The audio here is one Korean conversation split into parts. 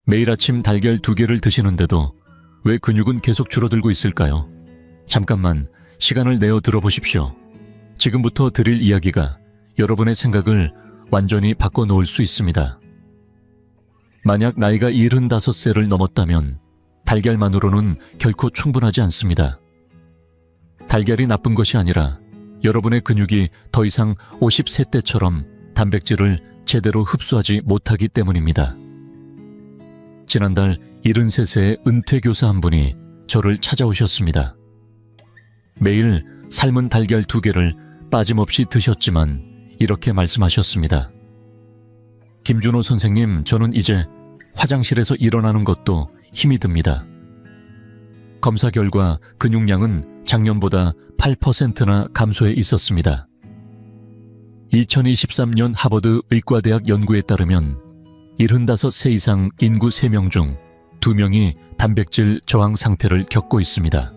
매일 아침 달걀 2개를 드시는데도 왜 근육은 계속 줄어들고 있을까요? 잠깐만 시간을 내어 들어보십시오. 지금부터 드릴 이야기가 여러분의 생각을 완전히 바꿔놓을 수 있습니다. 만약 나이가 75세를 넘었다면 달걀만으로는 결코 충분하지 않습니다. 달걀이 나쁜 것이 아니라 여러분의 근육이 더 이상 50세 때처럼 단백질을 제대로 흡수하지 못하기 때문입니다. 지난달 73세의 은퇴교사 한 분이 저를 찾아오셨습니다. 매일 삶은 달걀 2개를 빠짐없이 드셨지만 이렇게 말씀하셨습니다. 김준호 선생님, 저는 이제 화장실에서 일어나는 것도 힘이 듭니다. 검사 결과 근육량은 작년보다 8%나 감소해 있었습니다. 2023년 하버드 의과대학 연구에 따르면 75세 이상 인구 3명 중 2명이 단백질 저항 상태를 겪고 있습니다.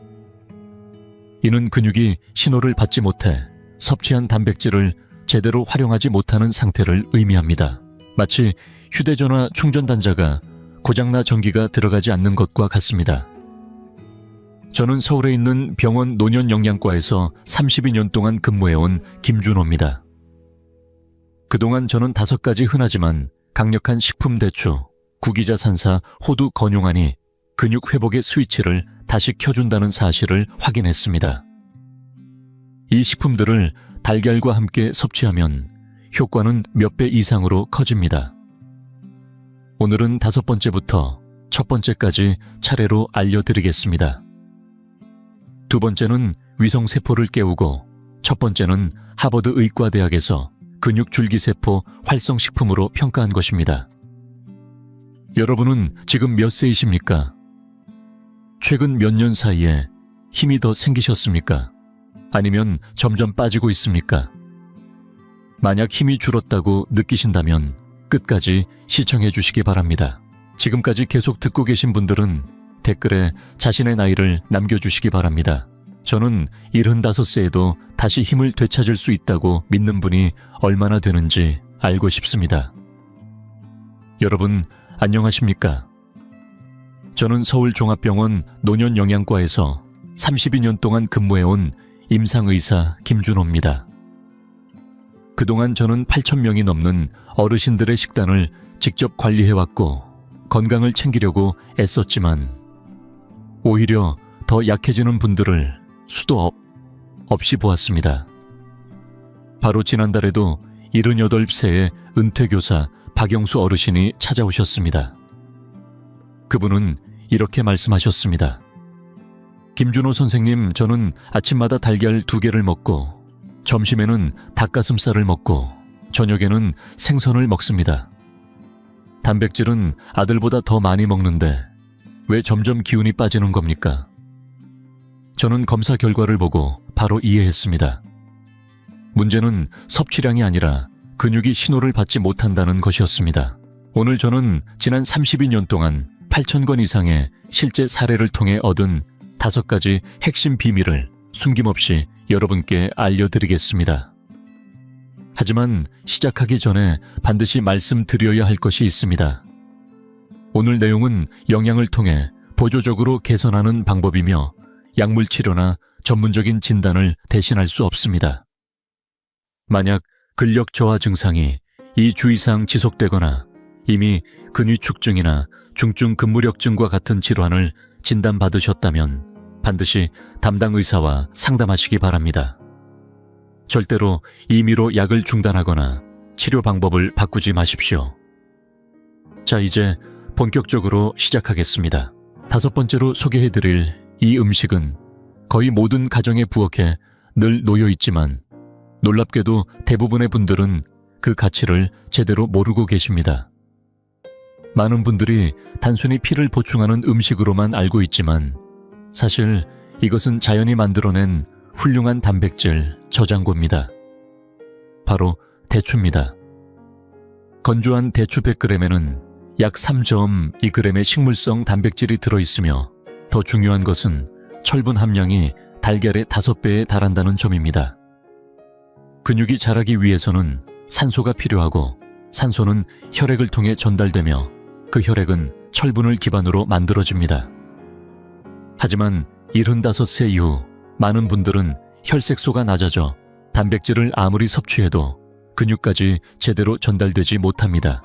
이는 근육이 신호를 받지 못해 섭취한 단백질을 제대로 활용하지 못하는 상태를 의미합니다. 마치 휴대전화 충전 단자가 고장나 전기가 들어가지 않는 것과 같습니다. 저는 서울에 있는 병원 노년영양과에서 32년 동안 근무해온 김준호입니다. 그동안 저는 5가지 흔하지만 강력한 식품 대추, 구기자산사, 호두 건용안이 근육 회복의 스위치를 다시 켜준다는 사실을 확인했습니다. 이 식품들을 달걀과 함께 섭취하면 효과는 몇 배 이상으로 커집니다. 오늘은 5번째부터 첫 번째까지 차례로 알려드리겠습니다. 두 번째는 위성세포를 깨우고, 첫 번째는 하버드 의과대학에서 근육줄기세포 활성식품으로 평가한 것입니다. 여러분은 지금 몇 세이십니까? 최근 몇 년 사이에 힘이 더 생기셨습니까? 아니면 점점 빠지고 있습니까? 만약 힘이 줄었다고 느끼신다면 끝까지 시청해 주시기 바랍니다. 지금까지 계속 듣고 계신 분들은 댓글에 자신의 나이를 남겨주시기 바랍니다. 저는 75세에도 다시 힘을 되찾을 수 있다고 믿는 분이 얼마나 되는지 알고 싶습니다. 여러분, 안녕하십니까? 저는 서울종합병원 노년영양과에서 32년 동안 근무해온 임상의사 김준호입니다. 그동안 저는 8,000명이 넘는 어르신들의 식단을 직접 관리해왔고 건강을 챙기려고 애썼지만 오히려 더 약해지는 분들을 수도 없이 보았습니다. 바로 지난달에도 78세의 은퇴교사 박영수 어르신이 찾아오셨습니다. 그분은 이렇게 말씀하셨습니다. 김준호 선생님, 저는 아침마다 달걀 2개를 먹고 점심에는 닭가슴살을 먹고 저녁에는 생선을 먹습니다. 단백질은 아들보다 더 많이 먹는데 왜 점점 기운이 빠지는 겁니까? 저는 검사 결과를 보고 바로 이해했습니다. 문제는 섭취량이 아니라 근육이 신호를 받지 못한다는 것이었습니다. 오늘 저는 지난 32년 동안 8,000건 이상의 실제 사례를 통해 얻은 5가지 핵심 비밀을 숨김없이 여러분께 알려드리겠습니다. 하지만 시작하기 전에 반드시 말씀드려야 할 것이 있습니다. 오늘 내용은 영양을 통해 보조적으로 개선하는 방법이며 약물치료나 전문적인 진단을 대신할 수 없습니다. 만약 근력 저하 증상이 2주 이상 지속되거나 이미 근위축증이나 중증 근무력증과 같은 질환을 진단받으셨다면 반드시 담당 의사와 상담하시기 바랍니다. 절대로 임의로 약을 중단하거나 치료 방법을 바꾸지 마십시오. 자, 이제 본격적으로 시작하겠습니다. 5번째로 소개해드릴 이 음식은 거의 모든 가정에 부엌에 늘 놓여있지만 놀랍게도 대부분의 분들은 그 가치를 제대로 모르고 계십니다. 많은 분들이 단순히 피를 보충하는 음식으로만 알고 있지만 사실 이것은 자연이 만들어낸 훌륭한 단백질 저장고입니다. 바로 대추입니다. 건조한 대추 100g에는 약 3.2g의 식물성 단백질이 들어있으며 더 중요한 것은 철분 함량이 달걀의 5배에 달한다는 점입니다. 근육이 자라기 위해서는 산소가 필요하고 산소는 혈액을 통해 전달되며 그 혈액은 철분을 기반으로 만들어집니다. 하지만 75세 이후 많은 분들은 혈색소가 낮아져 단백질을 아무리 섭취해도 근육까지 제대로 전달되지 못합니다.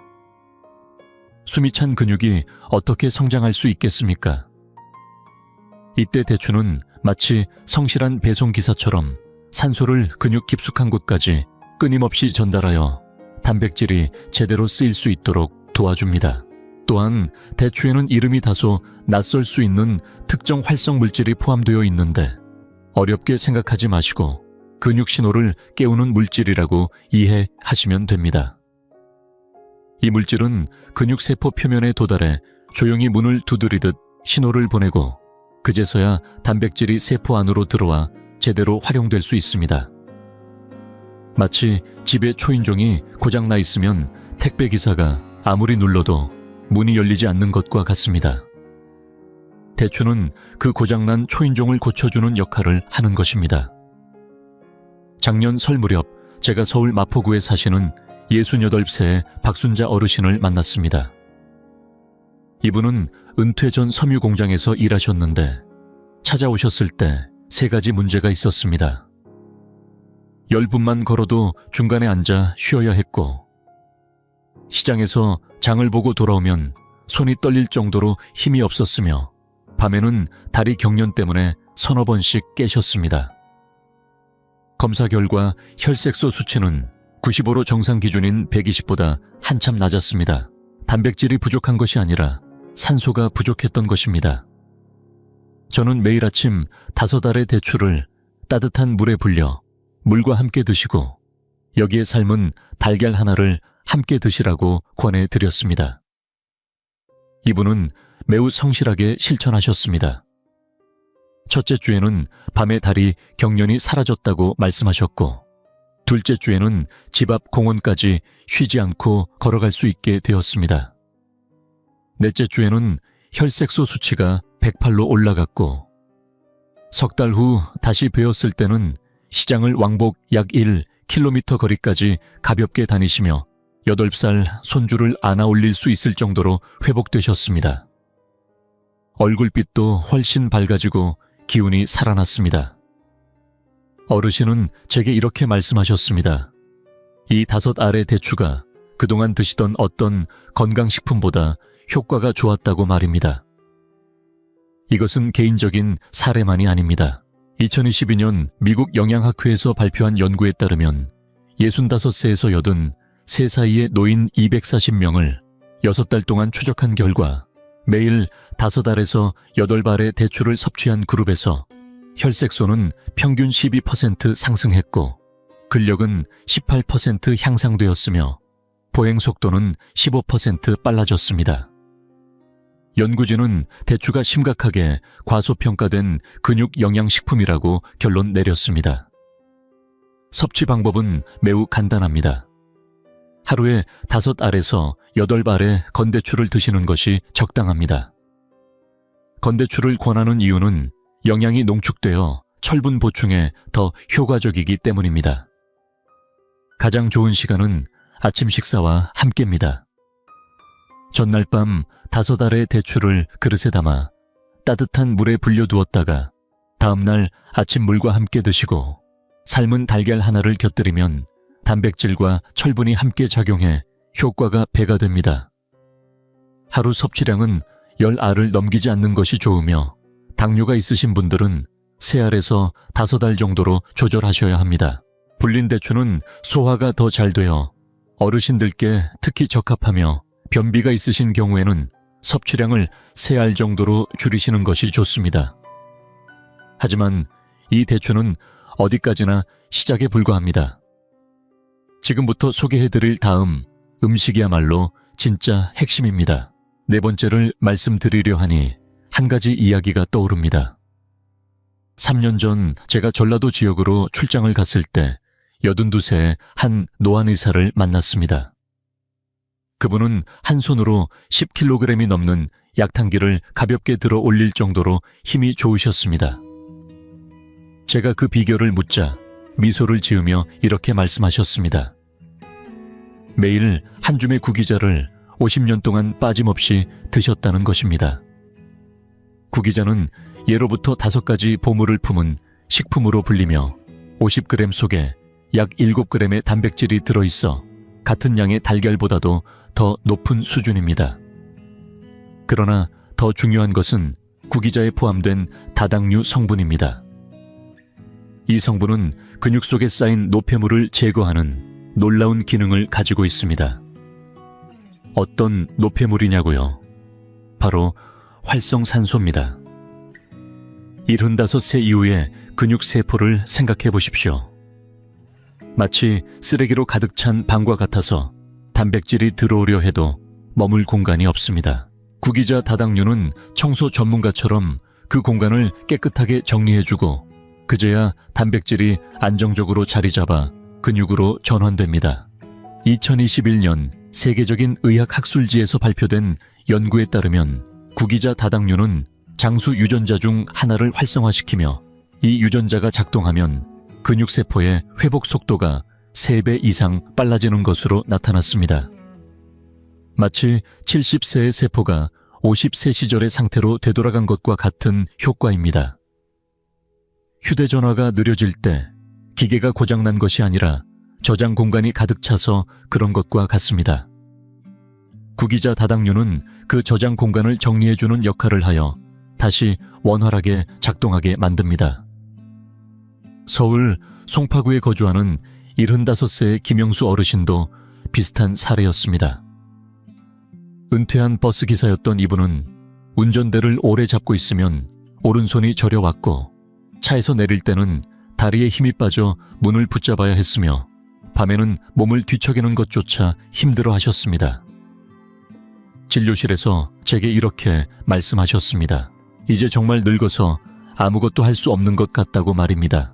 숨이 찬 근육이 어떻게 성장할 수 있겠습니까? 이때 대추는 마치 성실한 배송기사처럼 산소를 근육 깊숙한 곳까지 끊임없이 전달하여 단백질이 제대로 쓰일 수 있도록 도와줍니다. 또한 대추에는 이름이 다소 낯설 수 있는 특정 활성 물질이 포함되어 있는데 어렵게 생각하지 마시고 근육 신호를 깨우는 물질이라고 이해하시면 됩니다. 이 물질은 근육세포 표면에 도달해 조용히 문을 두드리듯 신호를 보내고 그제서야 단백질이 세포 안으로 들어와 제대로 활용될 수 있습니다. 마치 집에 초인종이 고장나 있으면 택배기사가 아무리 눌러도 문이 열리지 않는 것과 같습니다. 대추는 그 고장난 초인종을 고쳐주는 역할을 하는 것입니다. 작년 설 무렵 제가 서울 마포구에 사시는 68세의 박순자 어르신을 만났습니다. 이분은 은퇴 전 섬유 공장에서 일하셨는데 찾아오셨을 때 3가지 문제가 있었습니다. 10분만 걸어도 중간에 앉아 쉬어야 했고, 시장에서 장을 보고 돌아오면 손이 떨릴 정도로 힘이 없었으며 밤에는 다리 경련 때문에 서너 번씩 깨셨습니다. 검사 결과 혈색소 수치는 95로 정상 기준인 120보다 한참 낮았습니다. 단백질이 부족한 것이 아니라 산소가 부족했던 것입니다. 저는 매일 아침 5알의 대추를 따뜻한 물에 불려 물과 함께 드시고 여기에 삶은 달걀 하나를 함께 드시라고 권해드렸습니다. 이분은 매우 성실하게 실천하셨습니다. 첫째 주에는 밤에 다리 경련이 사라졌다고 말씀하셨고, 둘째 주에는 집 앞 공원까지 쉬지 않고 걸어갈 수 있게 되었습니다. 넷째 주에는 혈색소 수치가 108로 올라갔고, 석 달 후 다시 배웠을 때는 시장을 왕복 약 1km 거리까지 가볍게 다니시며 8살 손주를 안아 올릴 수 있을 정도로 회복되셨습니다. 얼굴빛도 훨씬 밝아지고 기운이 살아났습니다. 어르신은 제게 이렇게 말씀하셨습니다. 이 5알의 대추가 그동안 드시던 어떤 건강식품보다 효과가 좋았다고 말입니다. 이것은 개인적인 사례만이 아닙니다. 2022년 미국 영양학회에서 발표한 연구에 따르면 65세에서 83세 사이의 노인 240명을 6달 동안 추적한 결과 매일 5알에서 8알의 대추를 섭취한 그룹에서 혈색소는 평균 12% 상승했고 근력은 18% 향상되었으며 보행 속도는 15% 빨라졌습니다. 연구진은 대추가 심각하게 과소평가된 근육 영양식품이라고 결론 내렸습니다. 섭취 방법은 매우 간단합니다. 하루에 5알에서 8알의 건대추를 드시는 것이 적당합니다. 건대추를 권하는 이유는 영양이 농축되어 철분 보충에 더 효과적이기 때문입니다. 가장 좋은 시간은 아침 식사와 함께입니다. 전날 밤 5알의 대추를 그릇에 담아 따뜻한 물에 불려두었다가 다음날 아침 물과 함께 드시고 삶은 달걀 하나를 곁들이면 단백질과 철분이 함께 작용해 효과가 배가 됩니다. 하루 섭취량은 10알을 넘기지 않는 것이 좋으며 당뇨가 있으신 분들은 3알에서 5알 정도로 조절하셔야 합니다. 불린 대추는 소화가 더 잘 되어 어르신들께 특히 적합하며 변비가 있으신 경우에는 섭취량을 3알 정도로 줄이시는 것이 좋습니다. 하지만 이 대추는 어디까지나 시작에 불과합니다. 지금부터 소개해드릴 다음 음식이야말로 진짜 핵심입니다. 4번째를 말씀드리려 하니 한 가지 이야기가 떠오릅니다. 3년 전 제가 전라도 지역으로 출장을 갔을 때 82세의 한 노안 의사를 만났습니다. 그분은 한 손으로 10kg이 넘는 약탕기를 가볍게 들어 올릴 정도로 힘이 좋으셨습니다. 제가 그 비결을 묻자 미소를 지으며 이렇게 말씀하셨습니다. 매일 한 줌의 구기자를 50년 동안 빠짐없이 드셨다는 것입니다. 구기자는 예로부터 5가지 보물을 품은 식품으로 불리며 50g 속에 약 7g의 단백질이 들어있어 같은 양의 달걀보다도 더 높은 수준입니다. 그러나 더 중요한 것은 구기자에 포함된 다당류 성분입니다. 이 성분은 근육 속에 쌓인 노폐물을 제거하는 놀라운 기능을 가지고 있습니다. 어떤 노폐물이냐고요? 바로 활성산소입니다. 75세 이후의 근육세포를 생각해 보십시오. 마치 쓰레기로 가득 찬 방과 같아서 단백질이 들어오려 해도 머물 공간이 없습니다. 구기자 다당류는 청소 전문가처럼 그 공간을 깨끗하게 정리해주고 그제야 단백질이 안정적으로 자리 잡아 근육으로 전환됩니다. 2021년 세계적인 의학학술지에서 발표된 연구에 따르면 구기자 다당류는 장수 유전자 중 하나를 활성화시키며 이 유전자가 작동하면 근육세포의 회복 속도가 3배 이상 빨라지는 것으로 나타났습니다. 마치 70세의 세포가 50세 시절의 상태로 되돌아간 것과 같은 효과입니다. 휴대전화가 느려질 때 기계가 고장난 것이 아니라 저장 공간이 가득 차서 그런 것과 같습니다. 구기자 다당류는 그 저장 공간을 정리해주는 역할을 하여 다시 원활하게 작동하게 만듭니다. 서울 송파구에 거주하는 75세의 김영수 어르신도 비슷한 사례였습니다. 은퇴한 버스기사였던 이분은 운전대를 오래 잡고 있으면 오른손이 저려왔고 차에서 내릴 때는 다리에 힘이 빠져 문을 붙잡아야 했으며 밤에는 몸을 뒤척이는 것조차 힘들어 하셨습니다. 진료실에서 제게 이렇게 말씀하셨습니다. 이제 정말 늙어서 아무것도 할 수 없는 것 같다고 말입니다.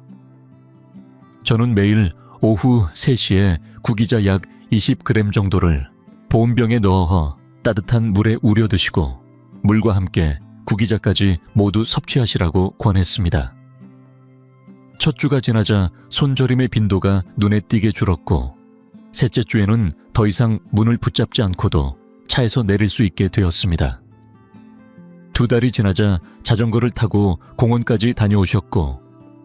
저는 매일 오후 3시에 구기자 약 20g 정도를 보온병에 넣어 따뜻한 물에 우려 드시고 물과 함께 구기자까지 모두 섭취하시라고 권했습니다. 첫 주가 지나자 손저림의 빈도가 눈에 띄게 줄었고 셋째 주에는 더 이상 문을 붙잡지 않고도 차에서 내릴 수 있게 되었습니다. 2달이 지나자 자전거를 타고 공원까지 다녀오셨고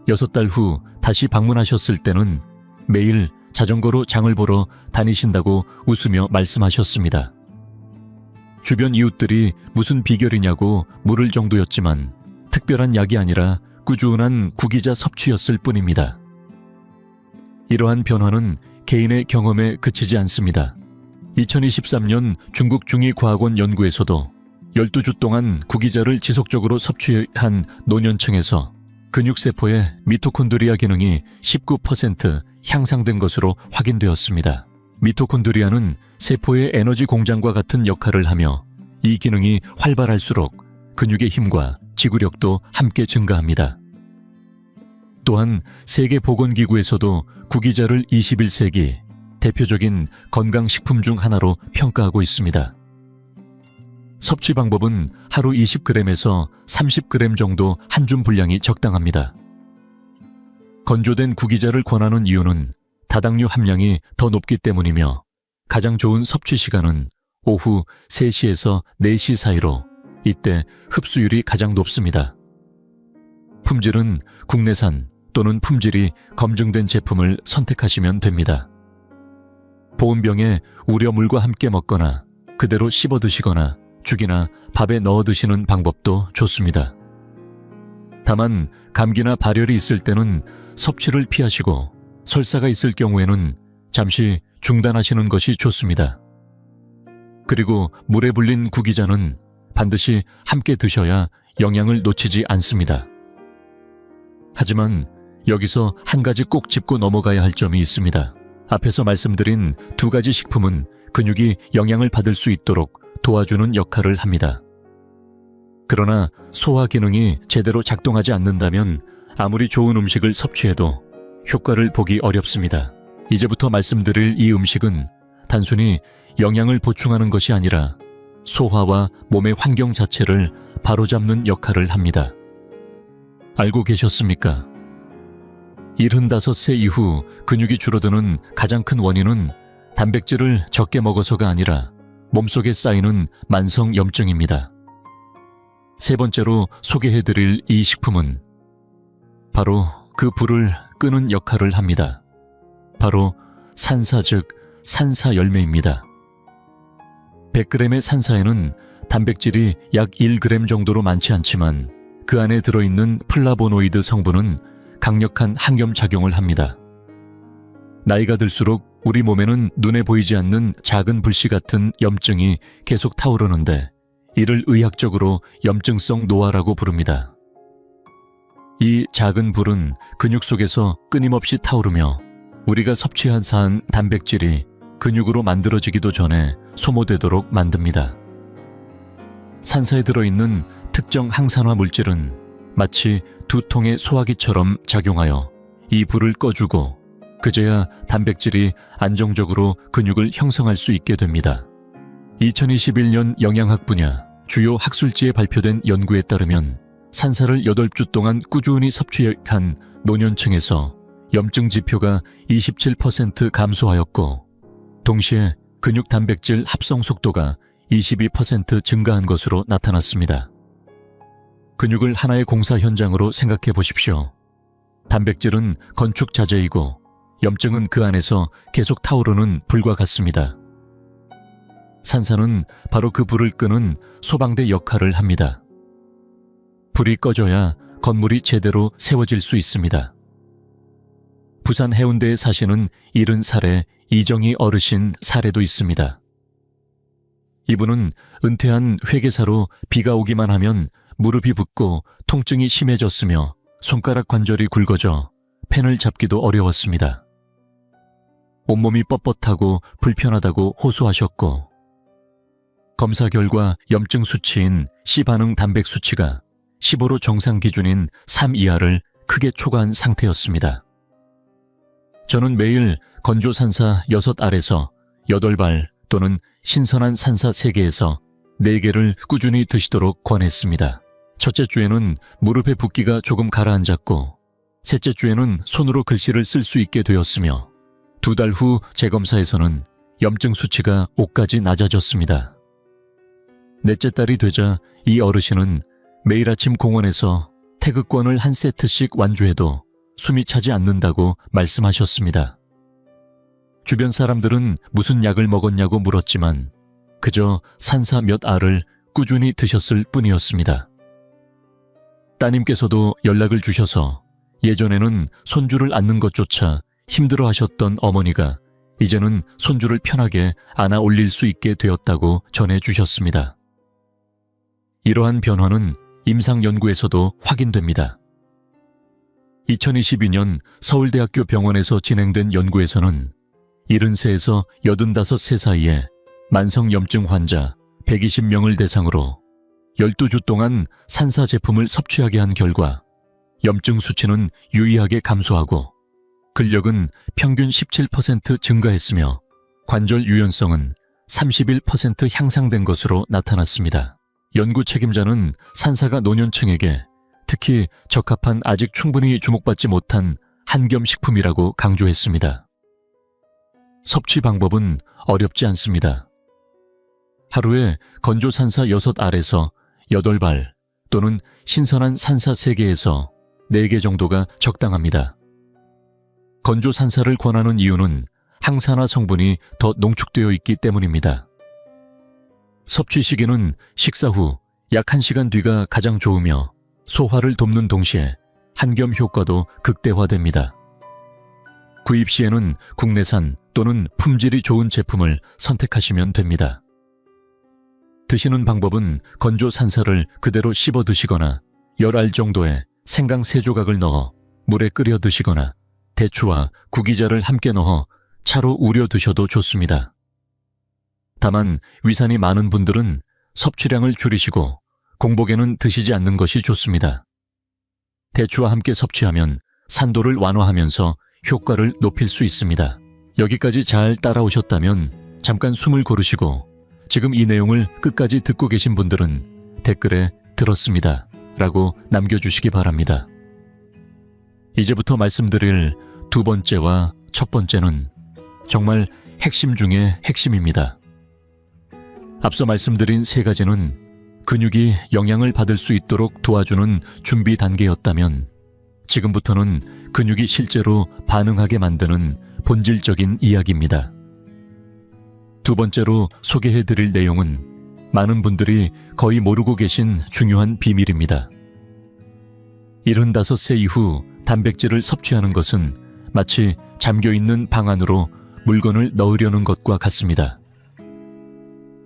6달 후 다시 방문하셨을 때는 매일 자전거로 장을 보러 다니신다고 웃으며 말씀하셨습니다. 주변 이웃들이 무슨 비결이냐고 물을 정도였지만 특별한 약이 아니라 꾸준한 구기자 섭취였을 뿐입니다. 이러한 변화는 개인의 경험에 그치지 않습니다. 2023년 중국 중의과학원 연구에서도 12주 동안 구기자를 지속적으로 섭취한 노년층에서 근육세포의 미토콘드리아 기능이 19% 향상된 것으로 확인되었습니다. 미토콘드리아는 세포의 에너지 공장과 같은 역할을 하며 이 기능이 활발할수록 근육의 힘과 지구력도 함께 증가합니다. 또한 세계보건기구에서도 구기자를 21세기 대표적인 건강식품 중 하나로 평가하고 있습니다. 섭취 방법은 하루 20g에서 30g 정도 한 줌 분량이 적당합니다. 건조된 구기자를 권하는 이유는 다당류 함량이 더 높기 때문이며 가장 좋은 섭취 시간은 오후 3시에서 4시 사이로 이때 흡수율이 가장 높습니다. 품질은 국내산 또는 품질이 검증된 제품을 선택하시면 됩니다. 보온병에 우려물과 함께 먹거나 그대로 씹어 드시거나 죽이나 밥에 넣어 드시는 방법도 좋습니다. 다만 감기나 발열이 있을 때는 섭취를 피하시고 설사가 있을 경우에는 잠시 중단하시는 것이 좋습니다. 그리고 물에 불린 구기자는 반드시 함께 드셔야 영양을 놓치지 않습니다. 하지만 여기서 한 가지 꼭 짚고 넘어가야 할 점이 있습니다. 앞에서 말씀드린 2가지 식품은 근육이 영양을 받을 수 있도록 도와주는 역할을 합니다. 그러나 소화 기능이 제대로 작동하지 않는다면 아무리 좋은 음식을 섭취해도 효과를 보기 어렵습니다. 이제부터 말씀드릴 이 음식은 단순히 영양을 보충하는 것이 아니라 소화와 몸의 환경 자체를 바로잡는 역할을 합니다. 알고 계셨습니까? 75세 이후 근육이 줄어드는 가장 큰 원인은 단백질을 적게 먹어서가 아니라 몸속에 쌓이는 만성 염증입니다. 세 번째로 소개해드릴 이 식품은 바로 그 불을 끄는 역할을 합니다. 바로 산사 즉 산사 열매입니다. 100g의 산사에는 단백질이 약 1g 정도로 많지 않지만 그 안에 들어있는 플라보노이드 성분은 강력한 항염작용을 합니다. 나이가 들수록 우리 몸에는 눈에 보이지 않는 작은 불씨 같은 염증이 계속 타오르는데 이를 의학적으로 염증성 노화라고 부릅니다. 이 작은 불은 근육 속에서 끊임없이 타오르며 우리가 섭취한 산 단백질이 근육으로 만들어지기도 전에 소모되도록 만듭니다. 산사에 들어있는 특정 항산화 물질은 마치 두 통의 소화기처럼 작용하여 이 불을 꺼주고 그제야 단백질이 안정적으로 근육을 형성할 수 있게 됩니다. 2021년 영양학 분야 주요 학술지에 발표된 연구에 따르면 산사를 8주 동안 꾸준히 섭취한 노년층에서 염증 지표가 27% 감소하였고 동시에 근육 단백질 합성 속도가 22% 증가한 것으로 나타났습니다. 근육을 하나의 공사 현장으로 생각해 보십시오. 단백질은 건축 자재이고 염증은 그 안에서 계속 타오르는 불과 같습니다. 산사는 바로 그 불을 끄는 소방대 역할을 합니다. 불이 꺼져야 건물이 제대로 세워질 수 있습니다. 부산 해운대에 사시는 70살의 이정희 어르신 사례도 있습니다. 이분은 은퇴한 회계사로 비가 오기만 하면 무릎이 붓고 통증이 심해졌으며 손가락 관절이 굵어져 펜을 잡기도 어려웠습니다. 온몸이 뻣뻣하고 불편하다고 호소하셨고 검사 결과 염증 수치인 C반응 단백 수치가 15로 정상 기준인 3 이하를 크게 초과한 상태였습니다. 저는 매일 건조 산사 6알에서 8발 또는 신선한 산사 3개에서 4개를 꾸준히 드시도록 권했습니다. 첫째 주에는 무릎의 붓기가 조금 가라앉았고 셋째 주에는 손으로 글씨를 쓸 수 있게 되었으며 2달 후 재검사에서는 염증 수치가 5까지 낮아졌습니다. 넷째 달이 되자 이 어르신은 매일 아침 공원에서 태극권을 한 세트씩 완주해도 숨이 차지 않는다고 말씀하셨습니다. 주변 사람들은 무슨 약을 먹었냐고 물었지만 그저 산사 몇 알을 꾸준히 드셨을 뿐이었습니다. 따님께서도 연락을 주셔서 예전에는 손주를 안는 것조차 힘들어 하셨던 어머니가 이제는 손주를 편하게 안아 올릴 수 있게 되었다고 전해주셨습니다. 이러한 변화는 임상연구에서도 확인됩니다. 2022년 서울대학교 병원에서 진행된 연구에서는 70세에서 85세 사이에 만성염증 환자 120명을 대상으로 12주 동안 산사 제품을 섭취하게 한 결과 염증 수치는 유의하게 감소하고 근력은 평균 17% 증가했으며 관절 유연성은 31% 향상된 것으로 나타났습니다. 연구 책임자는 산사가 노년층에게 특히 적합한 아직 충분히 주목받지 못한 한겸식품이라고 강조했습니다. 섭취 방법은 어렵지 않습니다. 하루에 건조 산사 6알에서 8발 또는 신선한 산사 3개에서 4개 정도가 적당합니다. 건조 산사를 권하는 이유는 항산화 성분이 더 농축되어 있기 때문입니다. 섭취 시기는 식사 후 약 1시간 뒤가 가장 좋으며 소화를 돕는 동시에 한겸 효과도 극대화됩니다. 구입 시에는 국내산 또는 품질이 좋은 제품을 선택하시면 됩니다. 드시는 방법은 건조 산사를 그대로 씹어 드시거나 10알 정도의 생강 3조각을 넣어 물에 끓여 드시거나 대추와 구기자를 함께 넣어 차로 우려 드셔도 좋습니다. 다만 위산이 많은 분들은 섭취량을 줄이시고 공복에는 드시지 않는 것이 좋습니다. 대추와 함께 섭취하면 산도를 완화하면서 효과를 높일 수 있습니다. 여기까지 잘 따라오셨다면 잠깐 숨을 고르시고 지금 이 내용을 끝까지 듣고 계신 분들은 댓글에 들었습니다 라고 남겨주시기 바랍니다. 이제부터 말씀드릴 두 번째와 첫 번째는 정말 핵심 중의 핵심입니다. 앞서 말씀드린 세 가지는 근육이 영향을 받을 수 있도록 도와주는 준비 단계였다면 지금부터는 근육이 실제로 반응하게 만드는 본질적인 이야기입니다. 두 번째로 소개해드릴 내용은 많은 분들이 거의 모르고 계신 중요한 비밀입니다. 75세 이후 단백질을 섭취하는 것은 마치 잠겨있는 방 안으로 물건을 넣으려는 것과 같습니다.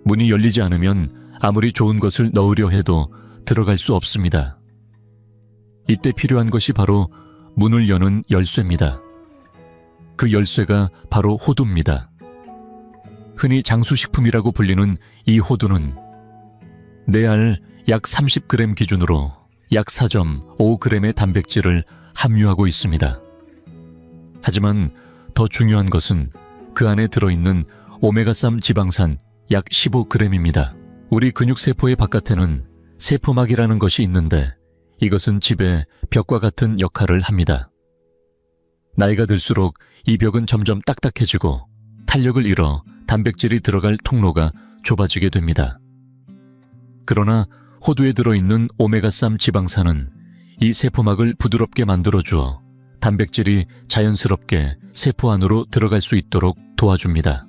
문이 열리지 않으면 아무리 좋은 것을 넣으려 해도 들어갈 수 없습니다. 이때 필요한 것이 바로 문을 여는 열쇠입니다. 그 열쇠가 바로 호두입니다. 흔히 장수식품이라고 불리는 이 호두는 내 알 약 30g 기준으로 약 4.5g의 단백질을 함유하고 있습니다. 하지만 더 중요한 것은 그 안에 들어있는 오메가3 지방산 약 15g입니다. 우리 근육세포의 바깥에는 세포막이라는 것이 있는데 이것은 집의 벽과 같은 역할을 합니다. 나이가 들수록 이 벽은 점점 딱딱해지고 탄력을 잃어 단백질이 들어갈 통로가 좁아지게 됩니다. 그러나 호두에 들어있는 오메가3 지방산은 이 세포막을 부드럽게 만들어주어 단백질이 자연스럽게 세포 안으로 들어갈 수 있도록 도와줍니다.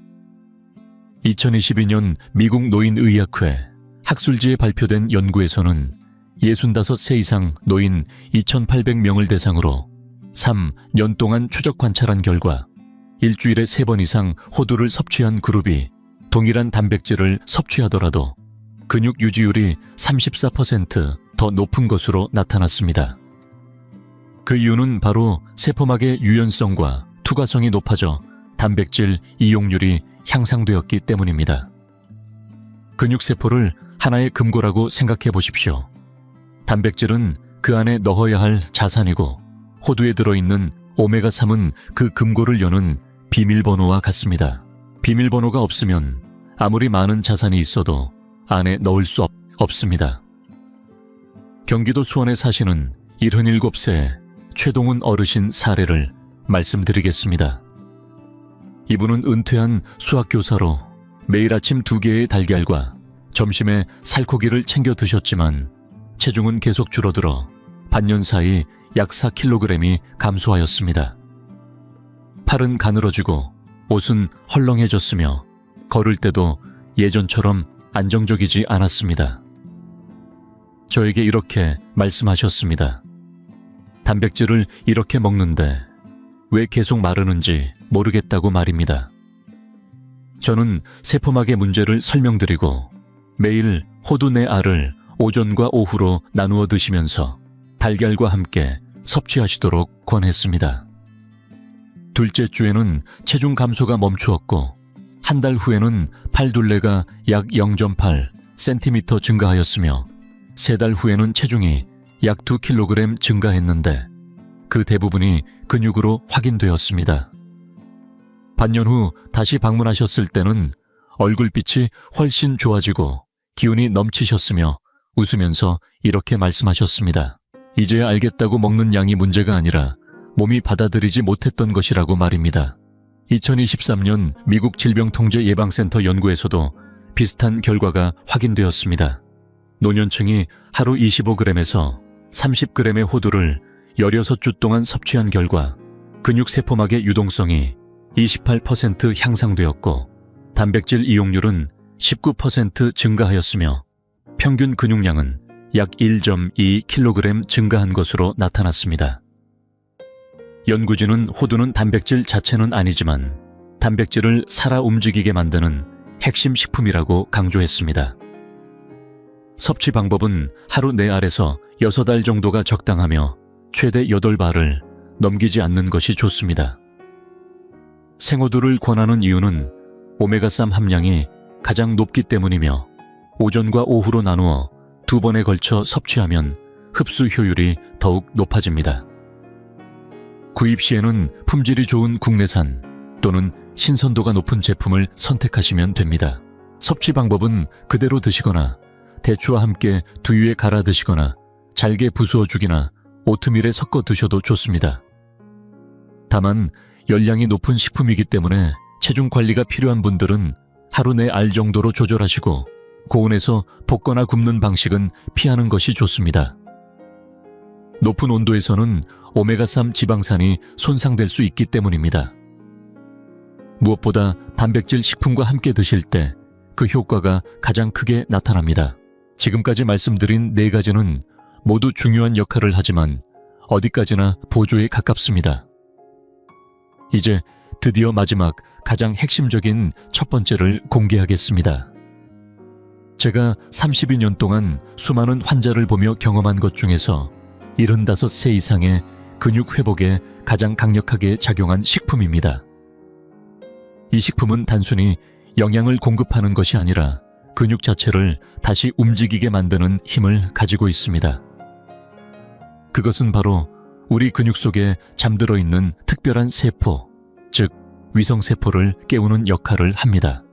2022년 미국 노인의학회 학술지에 발표된 연구에서는 65세 이상 노인 2,800명을 대상으로 3년 동안 추적 관찰한 결과 일주일에 3번 이상 호두를 섭취한 그룹이 동일한 단백질을 섭취하더라도 근육 유지율이 34% 더 높은 것으로 나타났습니다. 그 이유는 바로 세포막의 유연성과 투과성이 높아져 단백질 이용률이 향상되었기 때문입니다. 근육세포를 하나의 금고라고 생각해 보십시오. 단백질은 그 안에 넣어야 할 자산이고 호두에 들어있는 오메가3은 그 금고를 여는 비밀번호와 같습니다. 비밀번호가 없으면 아무리 많은 자산이 있어도 안에 넣을 수 없습니다. 경기도 수원에 사시는 77세 최동훈 어르신 사례를 말씀드리겠습니다. 이분은 은퇴한 수학교사로 매일 아침 2개의 달걀과 점심에 살코기를 챙겨 드셨지만 체중은 계속 줄어들어 반년 사이 약 4kg이 감소하였습니다. 팔은 가늘어지고 옷은 헐렁해졌으며 걸을 때도 예전처럼 안정적이지 않았습니다. 저에게 이렇게 말씀하셨습니다. 단백질을 이렇게 먹는데 왜 계속 마르는지 모르겠다고 말입니다. 저는 세포막의 문제를 설명드리고 매일 호두 내 알을 오전과 오후로 나누어 드시면서 달걀과 함께 섭취하시도록 권했습니다. 둘째 주에는 체중 감소가 멈추었고 한 달 후에는 팔둘레가 약 0.8cm 증가하였으며 3달 후에는 체중이 약 2kg 증가했는데 그 대부분이 근육으로 확인되었습니다. 반년 후 다시 방문하셨을 때는 얼굴빛이 훨씬 좋아지고 기운이 넘치셨으며 웃으면서 이렇게 말씀하셨습니다. 이제야 알겠다고 먹는 양이 문제가 아니라 몸이 받아들이지 못했던 것이라고 말입니다. 2023년 미국 질병통제예방센터 연구에서도 비슷한 결과가 확인되었습니다. 노년층이 하루 25g에서 30g의 호두를 16주 동안 섭취한 결과 근육세포막의 유동성이 28% 향상되었고 단백질 이용률은 19% 증가하였으며 평균 근육량은 약 1.2kg 증가한 것으로 나타났습니다. 연구진은 호두는 단백질 자체는 아니지만 단백질을 살아 움직이게 만드는 핵심 식품이라고 강조했습니다. 섭취 방법은 하루 4알에서 6알 정도가 적당하며 최대 8알을 넘기지 않는 것이 좋습니다. 생호두를 권하는 이유는 오메가3 함량이 가장 높기 때문이며 오전과 오후로 나누어 2번에 걸쳐 섭취하면 흡수 효율이 더욱 높아집니다. 구입 시에는 품질이 좋은 국내산 또는 신선도가 높은 제품을 선택하시면 됩니다. 섭취 방법은 그대로 드시거나 대추와 함께 두유에 갈아 드시거나 잘게 부수어 죽이나 오트밀에 섞어 드셔도 좋습니다. 다만 열량이 높은 식품이기 때문에 체중 관리가 필요한 분들은 하루 4알 정도로 조절하시고 고온에서 볶거나 굽는 방식은 피하는 것이 좋습니다. 높은 온도에서는 오메가3 지방산이 손상될 수 있기 때문입니다. 무엇보다 단백질 식품과 함께 드실 때 그 효과가 가장 크게 나타납니다. 지금까지 말씀드린 4가지는 모두 중요한 역할을 하지만 어디까지나 보조에 가깝습니다. 이제 드디어 마지막 가장 핵심적인 첫 번째를 공개하겠습니다. 제가 32년 동안 수많은 환자를 보며 경험한 것 중에서 75세 이상의 근육 회복에 가장 강력하게 작용한 식품입니다. 이 식품은 단순히 영양을 공급하는 것이 아니라 근육 자체를 다시 움직이게 만드는 힘을 가지고 있습니다. 그것은 바로 우리 근육 속에 잠들어 있는 특별한 세포, 즉 위성세포를 깨우는 역할을 합니다.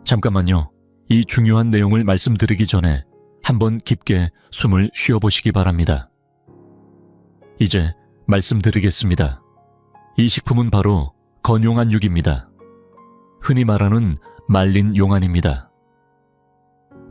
잠깐만요. 이 중요한 내용을 말씀드리기 전에 한번 깊게 숨을 쉬어보시기 바랍니다. 이제 말씀드리겠습니다. 이 식품은 바로 건용안육입니다. 흔히 말하는 말린 용안입니다.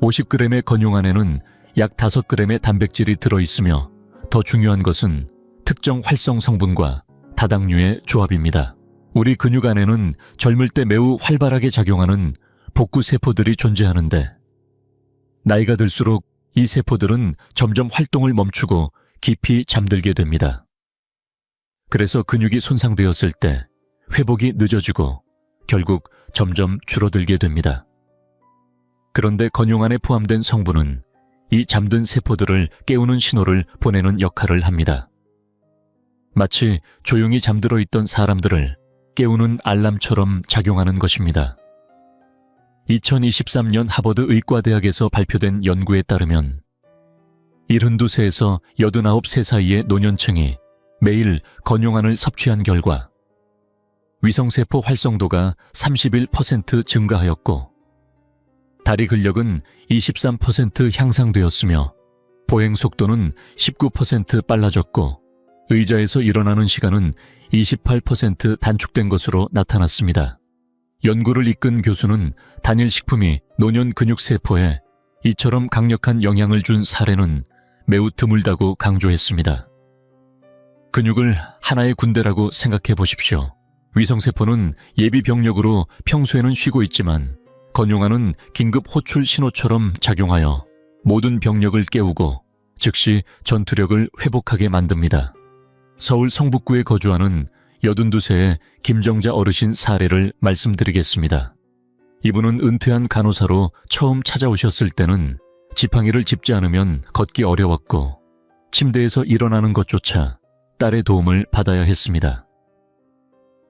50g의 건용안에는 약 5g의 단백질이 들어있으며 더 중요한 것은 특정 활성 성분과 다당류의 조합입니다. 우리 근육 안에는 젊을 때 매우 활발하게 작용하는 복구세포들이 존재하는데 나이가 들수록 이 세포들은 점점 활동을 멈추고 깊이 잠들게 됩니다. 그래서 근육이 손상되었을 때 회복이 늦어지고 결국 점점 줄어들게 됩니다. 그런데 건용안에 포함된 성분은 이 잠든 세포들을 깨우는 신호를 보내는 역할을 합니다. 마치 조용히 잠들어 있던 사람들을 깨우는 알람처럼 작용하는 것입니다. 2023년 하버드 의과대학에서 발표된 연구에 따르면 72세에서 89세 사이의 노년층이 매일 건용안을 섭취한 결과 위성세포 활성도가 31% 증가하였고 다리 근력은 23% 향상되었으며 보행 속도는 19% 빨라졌고 의자에서 일어나는 시간은 28% 단축된 것으로 나타났습니다. 연구를 이끈 교수는 단일 식품이 노년 근육세포에 이처럼 강력한 영향을 준 사례는 매우 드물다고 강조했습니다. 근육을 하나의 군대라고 생각해 보십시오. 위성세포는 예비 병력으로 평소에는 쉬고 있지만 건용안은 긴급 호출 신호처럼 작용하여 모든 병력을 깨우고 즉시 전투력을 회복하게 만듭니다. 서울 성북구에 거주하는 82세의 김정자 어르신 사례를 말씀드리겠습니다. 이분은 은퇴한 간호사로 처음 찾아오셨을 때는 지팡이를 짚지 않으면 걷기 어려웠고 침대에서 일어나는 것조차 딸의 도움을 받아야 했습니다.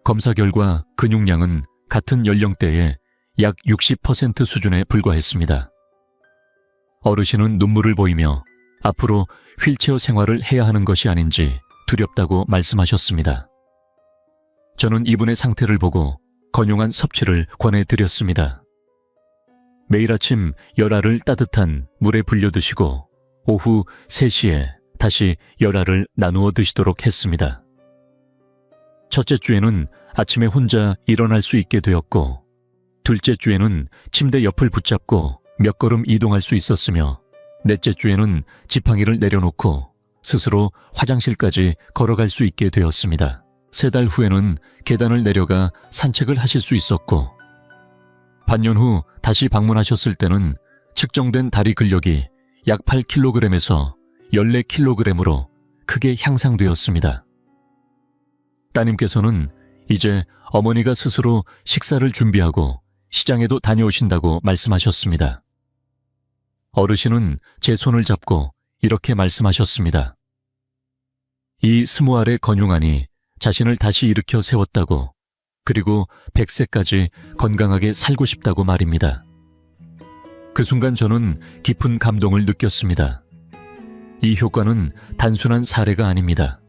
검사 결과 근육량은 같은 연령대에 약 60% 수준에 불과했습니다. 어르신은 눈물을 보이며 앞으로 휠체어 생활을 해야 하는 것이 아닌지 두렵다고 말씀하셨습니다. 저는 이분의 상태를 보고 건용안 섭취를 권해드렸습니다. 매일 아침 열알을 따뜻한 물에 불려 드시고 오후 3시에 다시 열알을 나누어 드시도록 했습니다. 첫째 주에는 아침에 혼자 일어날 수 있게 되었고 둘째 주에는 침대 옆을 붙잡고 몇 걸음 이동할 수 있었으며 넷째 주에는 지팡이를 내려놓고 스스로 화장실까지 걸어갈 수 있게 되었습니다. 3달 후에는 계단을 내려가 산책을 하실 수 있었고 반년 후 다시 방문하셨을 때는 측정된 다리 근력이 약 8kg에서 14kg으로 크게 향상되었습니다. 따님께서는 이제 어머니가 스스로 식사를 준비하고 시장에도 다녀오신다고 말씀하셨습니다. 어르신은 제 손을 잡고 이렇게 말씀하셨습니다. 이 20알의 건용안이 자신을 다시 일으켜 세웠다고, 그리고 100세까지 건강하게 살고 싶다고 말입니다. 그 순간 저는 깊은 감동을 느꼈습니다. 이 효과는 단순한 사례가 아닙니다.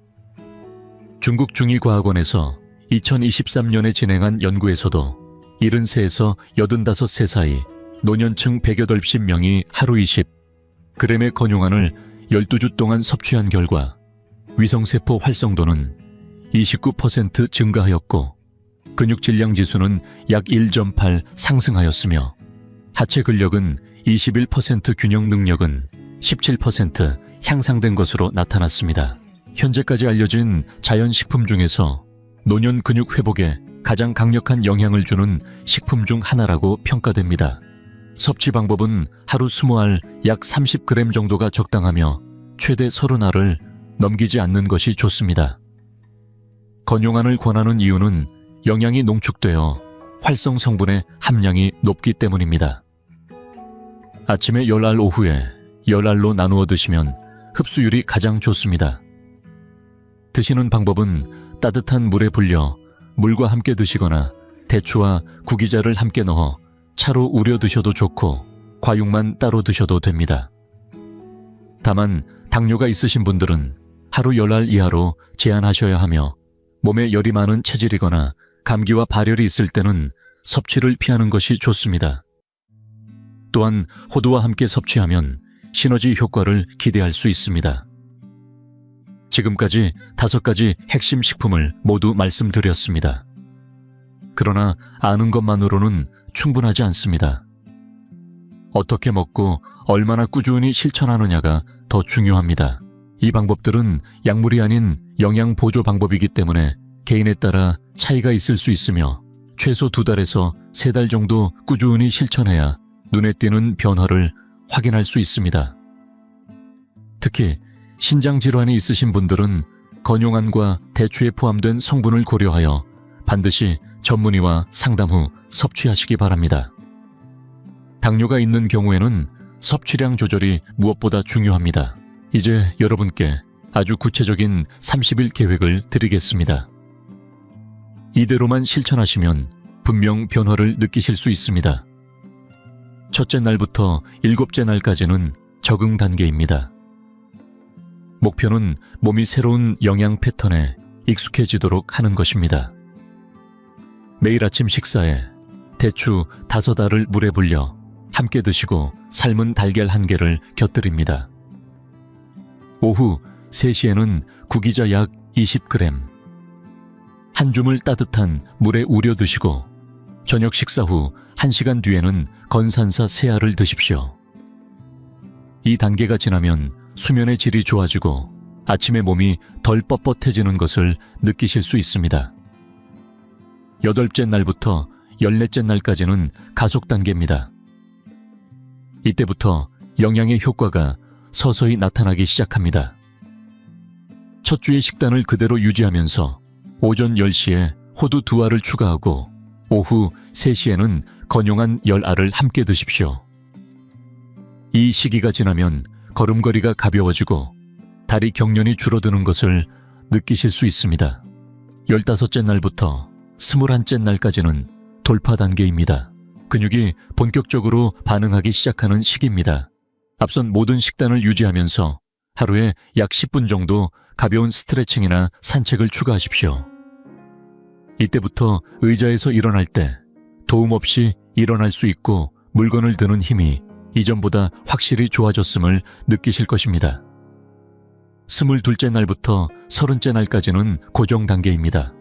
중국 중의과학원에서 2023년에 진행한 연구에서도 70세에서 85세 사이 노년층 180명이 하루 20g의 건용안을 12주 동안 섭취한 결과 위성세포 활성도는 29% 증가하였고 근육 질량 지수는 약 1.8 상승하였으며 하체 근력은 21% 균형 능력은 17% 향상된 것으로 나타났습니다. 현재까지 알려진 자연식품 중에서 노년 근육 회복에 가장 강력한 영향을 주는 식품 중 하나라고 평가됩니다. 섭취 방법은 하루 20알 약 30g 정도가 적당하며 최대 30알을 넘기지 않는 것이 좋습니다. 건용안을 권하는 이유는 영양이 농축되어 활성 성분의 함량이 높기 때문입니다. 아침에 10알, 오후에 10알로 나누어 드시면 흡수율이 가장 좋습니다. 드시는 방법은 따뜻한 물에 불려 물과 함께 드시거나 대추와 구기자를 함께 넣어 차로 우려 드셔도 좋고 과육만 따로 드셔도 됩니다. 다만 당뇨가 있으신 분들은 하루 10알 이하로 제한하셔야 하며 몸에 열이 많은 체질이거나 감기와 발열이 있을 때는 섭취를 피하는 것이 좋습니다. 또한 호두와 함께 섭취하면 시너지 효과를 기대할 수 있습니다. 지금까지 5가지 핵심 식품을 모두 말씀드렸습니다. 그러나 아는 것만으로는 충분하지 않습니다. 어떻게 먹고 얼마나 꾸준히 실천하느냐가 더 중요합니다. 이 방법들은 약물이 아닌 영양 보조 방법이기 때문에 개인에 따라 차이가 있을 수 있으며 최소 2달에서 3달 정도 꾸준히 실천해야 눈에 띄는 변화를 확인할 수 있습니다. 특히 신장 질환이 있으신 분들은 건용안과 대추에 포함된 성분을 고려하여 반드시 전문의와 상담 후 섭취하시기 바랍니다. 당뇨가 있는 경우에는 섭취량 조절이 무엇보다 중요합니다. 이제 여러분께 아주 구체적인 30일 계획을 드리겠습니다. 이대로만 실천하시면 분명 변화를 느끼실 수 있습니다. 첫째 날부터 7째 날까지는 적응 단계입니다. 목표는 몸이 새로운 영양 패턴에 익숙해지도록 하는 것입니다. 매일 아침 식사에 대추 5알을 물에 불려 함께 드시고 삶은 달걀 1개를 곁들입니다. 오후 3시에는 구기자 약 20g, 한 줌을 따뜻한 물에 우려 드시고 저녁 식사 후 1시간 뒤에는 건산사 3알을 드십시오. 이 단계가 지나면 수면의 질이 좋아지고 아침에 몸이 덜 뻣뻣해지는 것을 느끼실 수 있습니다. 8째 날부터 14째 날까지는 가속 단계입니다. 이때부터 영양의 효과가 서서히 나타나기 시작합니다. 첫 주의 식단을 그대로 유지하면서 오전 10시에 호두 2알을 추가하고 오후 3시에는 건용안 10알을 함께 드십시오. 이 시기가 지나면 걸음걸이가 가벼워지고 다리 경련이 줄어드는 것을 느끼실 수 있습니다. 15째 날부터 21째 날까지는 돌파 단계입니다. 근육이 본격적으로 반응하기 시작하는 시기입니다. 앞선 모든 식단을 유지하면서 하루에 약 10분 정도 가벼운 스트레칭이나 산책을 추가하십시오. 이때부터 의자에서 일어날 때 도움 없이 일어날 수 있고 물건을 드는 힘이 이전보다 확실히 좋아졌음을 느끼실 것입니다. 22째 날부터 30째 날까지는 고정 단계입니다.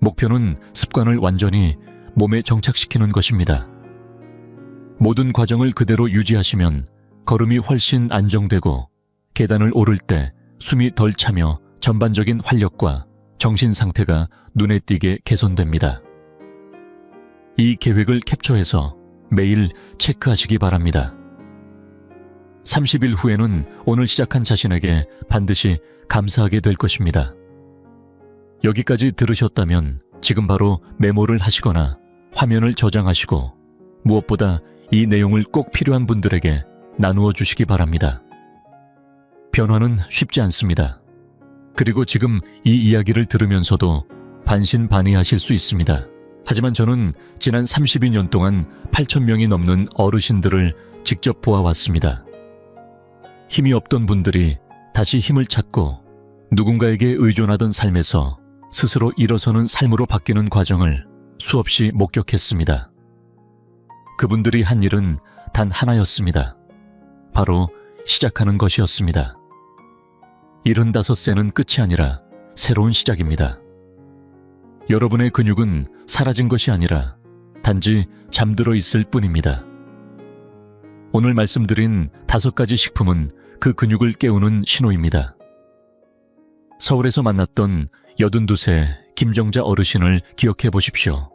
목표는 습관을 완전히 몸에 정착시키는 것입니다. 모든 과정을 그대로 유지하시면 걸음이 훨씬 안정되고 계단을 오를 때 숨이 덜 차며 전반적인 활력과 정신 상태가 눈에 띄게 개선됩니다. 이 계획을 캡처해서 매일 체크하시기 바랍니다. 30일 후에는 오늘 시작한 자신에게 반드시 감사하게 될 것입니다. 여기까지 들으셨다면 지금 바로 메모를 하시거나 화면을 저장하시고 무엇보다 이 내용을 꼭 필요한 분들에게 나누어 주시기 바랍니다. 변화는 쉽지 않습니다. 그리고 지금 이 이야기를 들으면서도 반신반의하실 수 있습니다. 하지만 저는 지난 32년 동안 8,000명이 넘는 어르신들을 직접 보아왔습니다. 힘이 없던 분들이 다시 힘을 찾고 누군가에게 의존하던 삶에서 스스로 일어서는 삶으로 바뀌는 과정을 수없이 목격했습니다. 그분들이 한 일은 단 하나였습니다. 바로 시작하는 것이었습니다. 75세는 끝이 아니라 새로운 시작입니다. 여러분의 근육은 사라진 것이 아니라 단지 잠들어 있을 뿐입니다. 오늘 말씀드린 5가지 식품은 그 근육을 깨우는 신호입니다. 서울에서 만났던 82세 김정자 어르신을 기억해 보십시오.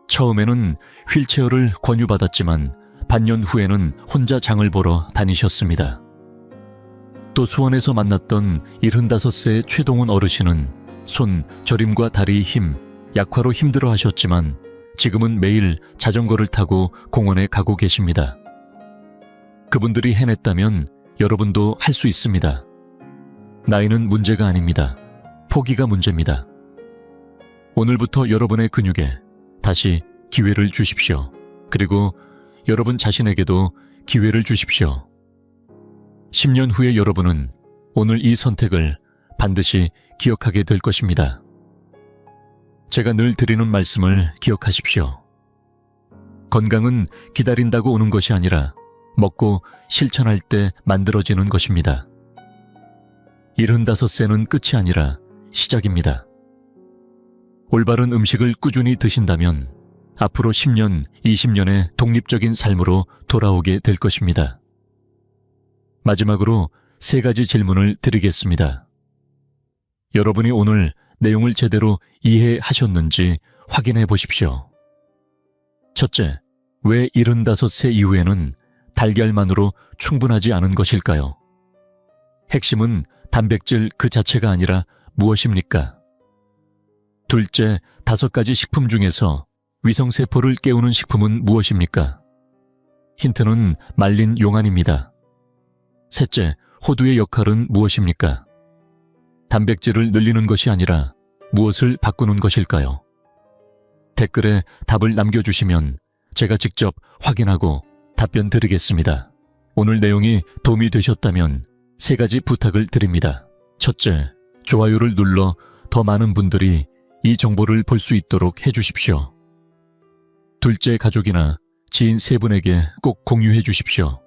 처음에는 휠체어를 권유받았지만 반년 후에는 혼자 장을 보러 다니셨습니다. 또 수원에서 만났던 75세 최동훈 어르신은 손, 저림과 다리 힘, 약화로 힘들어 하셨지만 지금은 매일 자전거를 타고 공원에 가고 계십니다. 그분들이 해냈다면 여러분도 할 수 있습니다. 나이는 문제가 아닙니다. 포기가 문제입니다. 오늘부터 여러분의 근육에 다시 기회를 주십시오. 그리고 여러분 자신에게도 기회를 주십시오. 10년 후에 여러분은 오늘 이 선택을 반드시 기억하게 될 것입니다. 제가 늘 드리는 말씀을 기억하십시오. 건강은 기다린다고 오는 것이 아니라 먹고 실천할 때 만들어지는 것입니다. 75세는 끝이 아니라 시작입니다. 올바른 음식을 꾸준히 드신다면 앞으로 10년, 20년의 독립적인 삶으로 돌아오게 될 것입니다. 마지막으로 3가지 질문을 드리겠습니다. 여러분이 오늘 내용을 제대로 이해하셨는지 확인해 보십시오. 첫째, 왜 75세 이후에는 달걀만으로 충분하지 않은 것일까요? 핵심은 단백질 그 자체가 아니라 무엇입니까? 둘째, 5가지 식품 중에서 위성세포를 깨우는 식품은 무엇입니까? 힌트는 말린 용안입니다. 셋째, 호두의 역할은 무엇입니까? 단백질을 늘리는 것이 아니라 무엇을 바꾸는 것일까요? 댓글에 답을 남겨주시면 제가 직접 확인하고 답변 드리겠습니다. 오늘 내용이 도움이 되셨다면 3가지 부탁을 드립니다. 첫째, 좋아요를 눌러 더 많은 분들이 이 정보를 볼 수 있도록 해주십시오. 둘째, 가족이나 지인 3분에게 꼭 공유해 주십시오.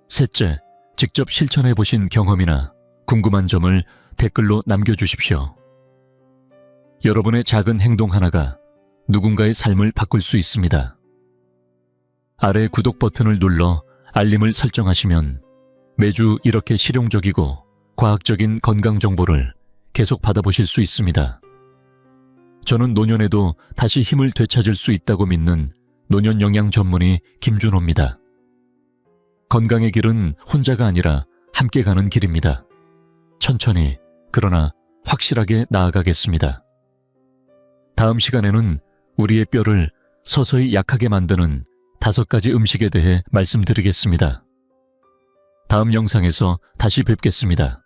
셋째, 직접 실천해 보신 경험이나 궁금한 점을 댓글로 남겨주십시오. 여러분의 작은 행동 하나가 누군가의 삶을 바꿀 수 있습니다. 아래 구독 버튼을 눌러 알림을 설정하시면 매주 이렇게 실용적이고 과학적인 건강 정보를 계속 받아보실 수 있습니다. 저는 노년에도 다시 힘을 되찾을 수 있다고 믿는 노년 영양 전문의 김준호입니다. 건강의 길은 혼자가 아니라 함께 가는 길입니다. 천천히, 그러나 확실하게 나아가겠습니다. 다음 시간에는 우리의 뼈를 서서히 약하게 만드는 5가지 음식에 대해 말씀드리겠습니다. 다음 영상에서 다시 뵙겠습니다.